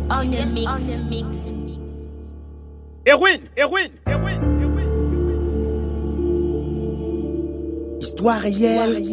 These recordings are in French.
on the mix. Erwin. Histoire réelle.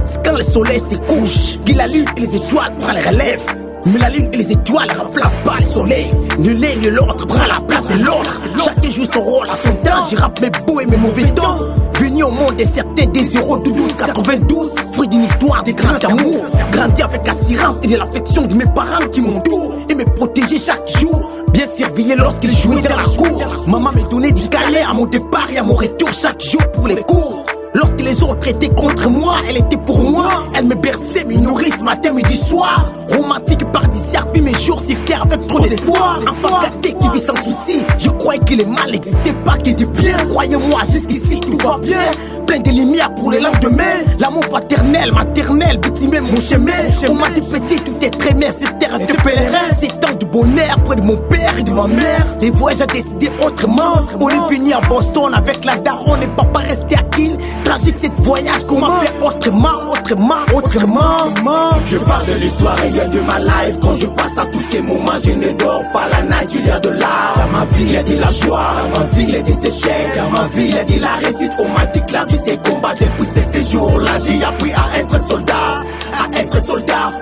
C'est quand le soleil se couche, que la lune et les étoiles prennent les relèves. Mais la lune et les étoiles ne remplacent pas le soleil. Nul l'un ni l'autre prend la place de l'autre. Chacun joue son rôle à son temps. J'y rappe mes beaux et mes mauvais temps. Venu au monde de certains des 0-12-92. Fruit d'une histoire de grand amour. Grandi avec assurance et de l'affection de mes parents qui m'entourent. Et me protéger chaque jour. Bien surveillé lorsqu'ils jouaient dans la cour. Maman me donnait du câlin à mon départ et à mon retour chaque jour pour les cours. Lorsque les autres étaient contre moi, elle était pour moi. Elle me berçait, me nourrissait matin, midi, soir. Romantique, paradisiaque, puis mes jours sur terre avec trop d'espoir. Enfant gâté qui vit sans souci. Je croyais que le mal n'existait pas, qu'il était bien. Croyez-moi, jusqu'ici tout va bien. Plein de lumière pour les lendemains. L'amour paternel, maternel, petit même mon chemin. On m'a dit petit, tout est très bien, cette terre de pèlerin. C'est tant de bonheur près de mon père et de ma mère. Les voyages a décidé autrement. On est venu à Boston avec la daronne et papa resté à Keene. Tragique cette voyage, comment faire autrement. Je parle de l'histoire réelle de ma life. Quand je passe à tous ces moments, je ne dors pas la night. Il y a de l'art. Dans ma vie, il y a de la joie. Dans ma vie, il y a des échecs. Dans ma vie, il y a de la réussite. On m'a dit que la vie des combats. Depuis ces séjours-là, j'ai appris à être soldat.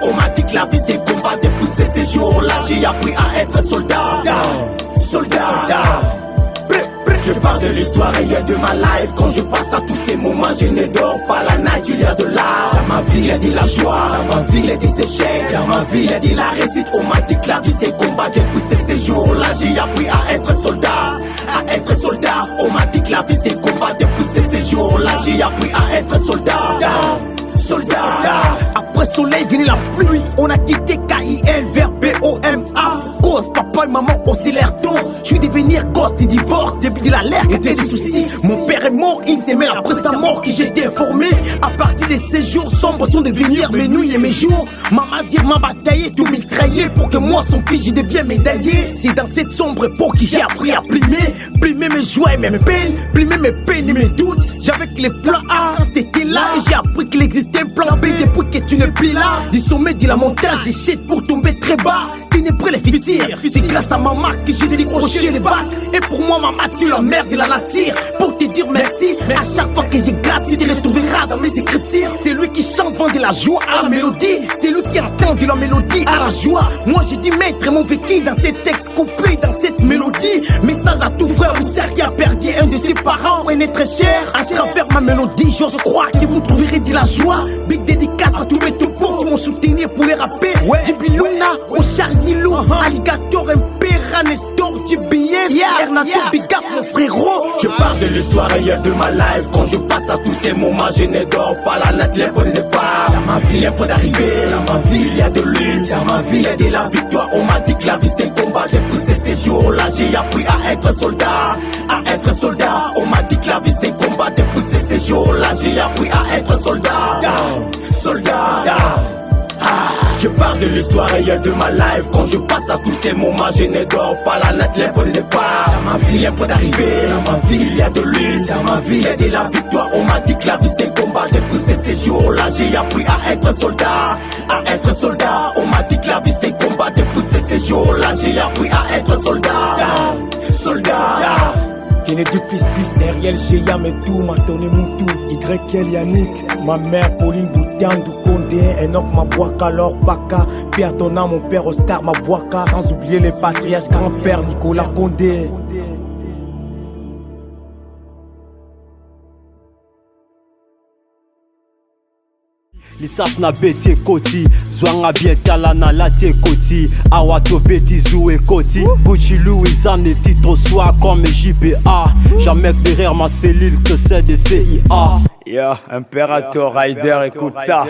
On m'a dit que la vie des combats. Depuis ces séjours-là, j'ai appris à être soldat. Je parle de l'histoire réelle de ma life. Quand je passe à tous ces moments, je ne dors pas la night. Il y a de l'art. Dans ma vie, il y a de la joie. Dans ma vie, il y a des échecs. Dans ma vie, il y a de la réussite. On m'a dit que la vie des combats. Depuis ces séjours-là, j'ai appris à être soldat. On m'a dit que la vie des combats. Depuis ces séjours-là, j'ai appris à être soldat. Après soleil venait la pluie. On a quitté KIL vers BOMA. Cause papa et maman aussi l'air tôt. Je suis devenir gosse du divorce, début de l'alerte et des soucis. Mon père est mort une semaine après sa mort que j'ai été informé. À partir de ces jours sombres sont devenir mes nuits et mes jours. Maman dit m'a bataillé, tout mitraillé pour que moi son fils je devienne médaillé. C'est dans cette sombre époque que j'ai appris à plimer mes joies et mes peines, plimer mes peines et mes doutes. J'avais que les plans A quand t'étais là et j'ai appris qu'il existait un plan B depuis que tu n'es plus là. Du sommet de la montagne j'échec pour tomber très bas. Tu n'es prêt les futurs. C'est grâce à maman que j'ai décroché les bacs. Et pour moi maman tu es la mère de la nature. Pour te dire merci, mais à chaque fois que j'ai gratté, tu te retrouveras dans mes écritures. C'est lui qui chante vend de la joie à la mélodie. C'est lui qui entend de la mélodie à la joie. Moi j'ai dû mettre mon vécu dans ces textes coupés dans cette mélodie. Message à tout frère ou sœur qui a perdu un de ses parents ou un être cher. À travers ma mélodie, j'ose croire que vous trouverez de la joie. Big dédicace à tous mes topos qui m'ont soutenu pour les rapper. Jibiluna, au Charlie Lou, Alligator, Impera, Nestor, JBS, Ernato, Big Up, mon frérot. Je parle de l'histoire réelle de ma life. Quand je passe à tous ces moments, je ne dors pas la night. L'impôt de départ, dans ma vie, l'impôt d'arrivée. Dans ma vie, il y a de lutte. Dans ma vie, il y a de la victoire. On m'a dit que la vie c'est un combat. Depuis ces jours-là, j'ai appris à être soldat. On m'a dit que la vie c'est un combat. Depuis ces jours-là, j'ai appris à être soldat. Je parle de l'histoire réelle de ma life. Quand je passe à tous ces moments, je ne dors pas la night. L'impôt de départ, dans ma vie, l'impôt d'arrivée. Dans ma vie, il y a de lutte. Dans ma vie, il y a de la victoire. On m'a dit que la vie c'est un combat. Depuis ces jours-là, j'ai appris à être soldat. On m'a dit que la vie c'est un combat. Depuis ces jours-là, j'ai appris à être soldat. Kennedy Pistis, Ariel Géam et tout, Matone Moutou, YL Yannick, ma mère Pauline Boutiandou Condé, Enoch Mabouaka, Laure Baka, Pierre Donna, mon père Oscar Mabouaka, sans oublier les patriarches, grand-père Nicolas Condé. Lisap na beti koti, zwanga bietala na latie koti, awato beti zou et koti, Gucci Louis en est titre soit comme JPA, jamais derrière ma cellule que c'est des CIA. Imperator Rider, écoute ça.